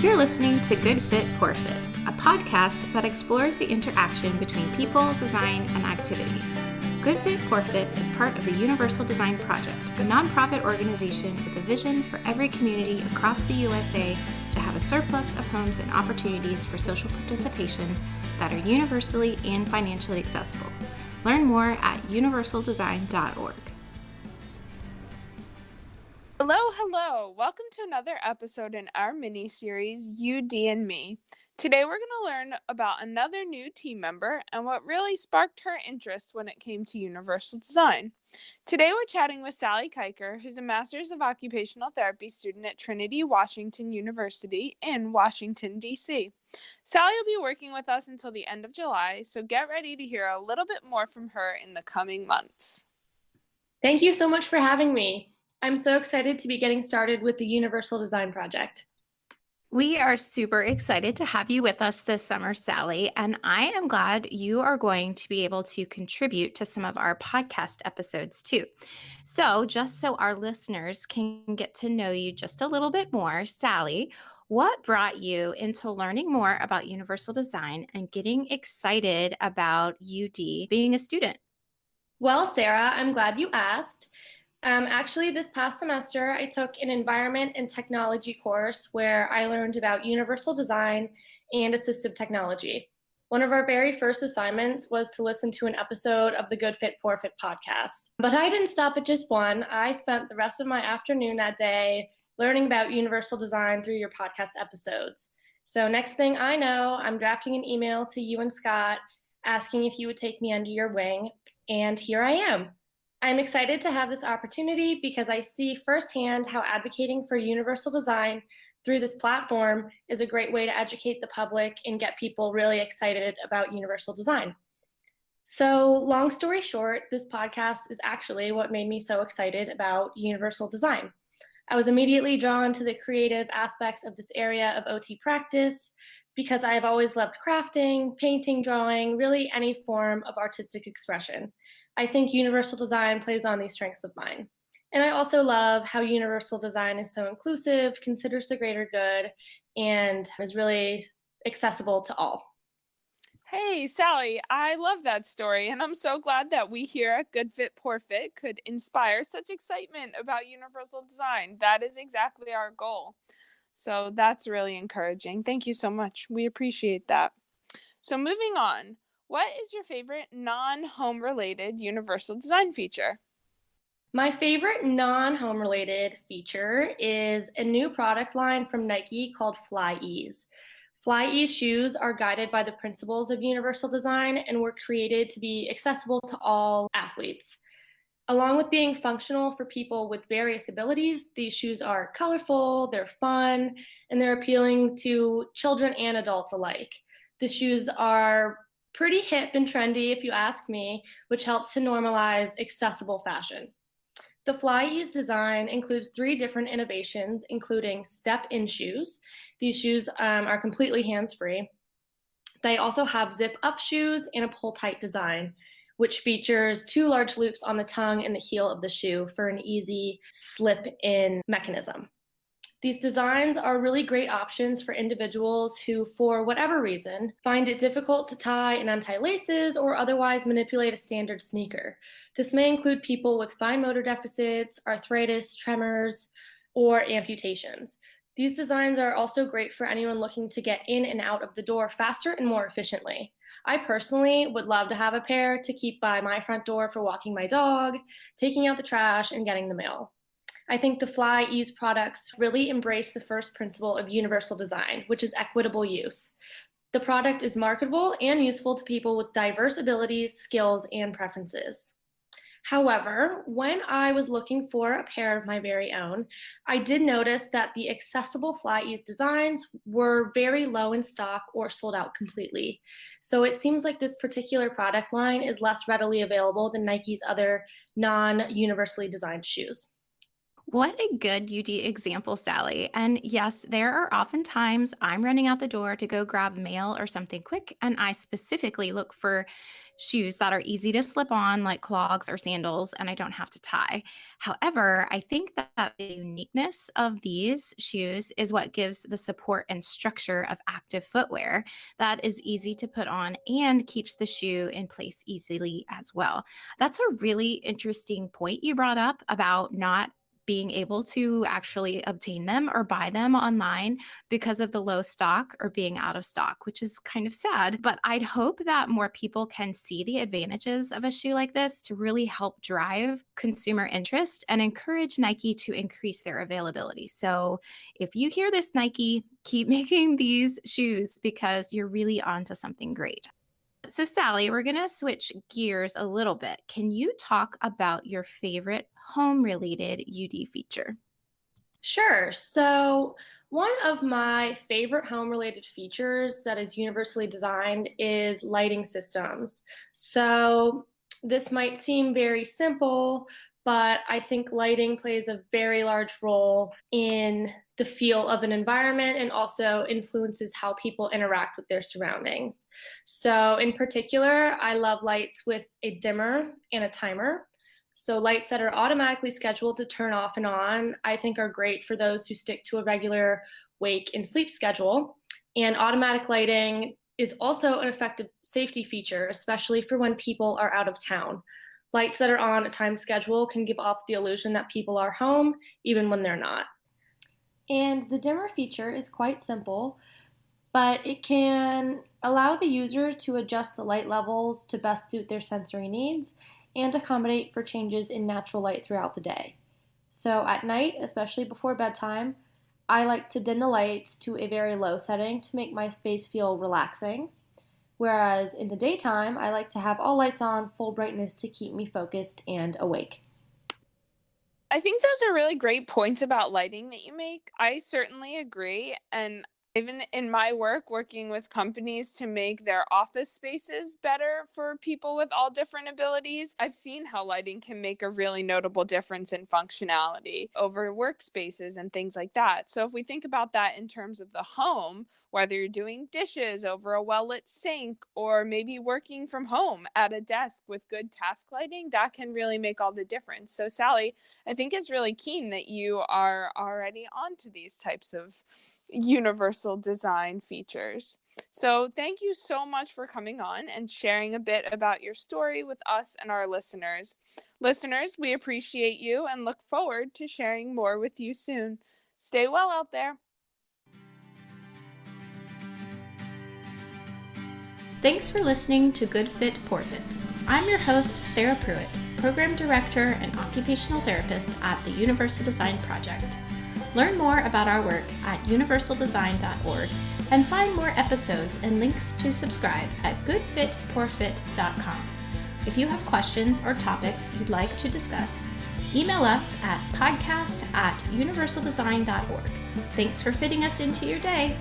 You're listening to Good Fit, Poor Fit, a podcast that explores the interaction between people, design, and activity. Good Fit, Poor Fit is part of the Universal Design Project, a nonprofit organization with a vision for every community across the USA to have a surplus of homes and opportunities for social participation that are universally and financially accessible. Learn more at universaldesign.org. Hello. Welcome to another episode in our mini-series, UD and Me. Today we're going to learn about another new team member and what really sparked her interest when it came to universal design. Today we're chatting with Sally Kiker, who's a Master's of Occupational Therapy student at Trinity Washington University in Washington, D.C. Sally will be working with us until the end of July, so get ready to hear a little bit more from her in the coming months. Thank you so much for having me. I'm so excited to be getting started with the Universal Design Project. We are super excited to have you with us this summer, Sally, and I am glad you are going to be able to contribute to some of our podcast episodes too. So, just so our listeners can get to know you just a little bit more, Sally, what brought you into learning more about universal design and getting excited about UD being a student? Well, Sarah, I'm glad you asked. Actually, this past semester, I took an environment and technology course where I learned about universal design and assistive technology. One of our very first assignments was to listen to an episode of the Good Fit, Poor Fit podcast. But I didn't stop at just one. I spent the rest of my afternoon that day learning about universal design through your podcast episodes. So next thing I know, I'm drafting an email to you and Scott asking if you would take me under your wing, and here I am. I'm excited to have this opportunity because I see firsthand how advocating for universal design through this platform is a great way to educate the public and get people really excited about universal design. So, long story short, this podcast is actually what made me so excited about universal design. I was immediately drawn to the creative aspects of this area of OT practice because I have always loved crafting, painting, drawing, really any form of artistic expression. I think universal design plays on these strengths of mine. And I also love how universal design is so inclusive, considers the greater good, and is really accessible to all. Hey, Sally, I love that story, and I'm so glad that we here at Good Fit, Poor Fit could inspire such excitement about universal design. That is exactly our goal. So that's really encouraging. Thank you so much. We appreciate that. So moving on, what is your favorite non-home related universal design feature? My favorite non-home related feature is a new product line from Nike called Fly Ease. Fly Ease shoes are guided by the principles of universal design and were created to be accessible to all athletes. Along with being functional for people with various abilities, these shoes are colorful, they're fun, and they're appealing to children and adults alike. The shoes are pretty hip and trendy, if you ask me, which helps to normalize accessible fashion. The Fly Ease design includes 3 different innovations, including step-in shoes. These shoes are completely hands-free. They also have zip-up shoes and a pull-tight design, which features 2 large loops on the tongue and the heel of the shoe for an easy slip-in mechanism. These designs are really great options for individuals who, for whatever reason, find it difficult to tie and untie laces or otherwise manipulate a standard sneaker. This may include people with fine motor deficits, arthritis, tremors, or amputations. These designs are also great for anyone looking to get in and out of the door faster and more efficiently. I personally would love to have a pair to keep by my front door for walking my dog, taking out the trash, and getting the mail. I think the Fly Ease products really embrace the first principle of universal design, which is equitable use. The product is marketable and useful to people with diverse abilities, skills, and preferences. However, when I was looking for a pair of my very own, I did notice that the accessible Fly Ease designs were very low in stock or sold out completely. So it seems like this particular product line is less readily available than Nike's other non-universally designed shoes. What a good UD example, Sally. And yes, there are often times I'm running out the door to go grab mail or something quick, and I specifically look for shoes that are easy to slip on, like clogs or sandals, and I don't have to tie. However, I think that the uniqueness of these shoes is what gives the support and structure of active footwear that is easy to put on and keeps the shoe in place easily as well. That's a really interesting point you brought up about not being able to actually obtain them or buy them online because of the low stock or being out of stock, which is kind of sad. But I'd hope that more people can see the advantages of a shoe like this to really help drive consumer interest and encourage Nike to increase their availability. So if you hear this, Nike, keep making these shoes because you're really onto something great. So, Sally, we're going to switch gears a little bit. Can you talk about your favorite home related UD feature? Sure. So, one of my favorite home related features that is universally designed is lighting systems. So, this might seem very simple, but I think lighting plays a very large role in the feel of an environment and also influences how people interact with their surroundings. So, in particular, I love lights with a dimmer and a timer. So lights that are automatically scheduled to turn off and on, I think are great for those who stick to a regular wake and sleep schedule. And automatic lighting is also an effective safety feature, especially for when people are out of town. Lights that are on a time schedule can give off the illusion that people are home, even when they're not. And the dimmer feature is quite simple, but it can allow the user to adjust the light levels to best suit their sensory needs and accommodate for changes in natural light throughout the day. So at night, especially before bedtime, I like to dim the lights to a very low setting to make my space feel relaxing. Whereas in the daytime, I like to have all lights on full brightness to keep me focused and awake. I think those are really great points about lighting that you make. I certainly agree. And even in my work, working with companies to make their office spaces better for people with all different abilities, I've seen how lighting can make a really notable difference in functionality over workspaces and things like that. So if we think about that in terms of the home, whether you're doing dishes over a well-lit sink or maybe working from home at a desk with good task lighting, that can really make all the difference. So Sally, I think it's really keen that you are already onto these types of universal design features. So, thank you so much for coming on and sharing a bit about your story with us and our listeners. Listeners, we appreciate you and look forward to sharing more with you soon. Stay well out there. Thanks for listening to Good Fit, Poor Fit. I'm your host, Sarah Pruitt, Program Director and Occupational Therapist at the Universal Design Project. Learn more about our work at universaldesign.org and find more episodes and links to subscribe at goodfitpoorfit.com. If you have questions or topics you'd like to discuss, email us at podcast@universaldesign.org. Thanks for fitting us into your day.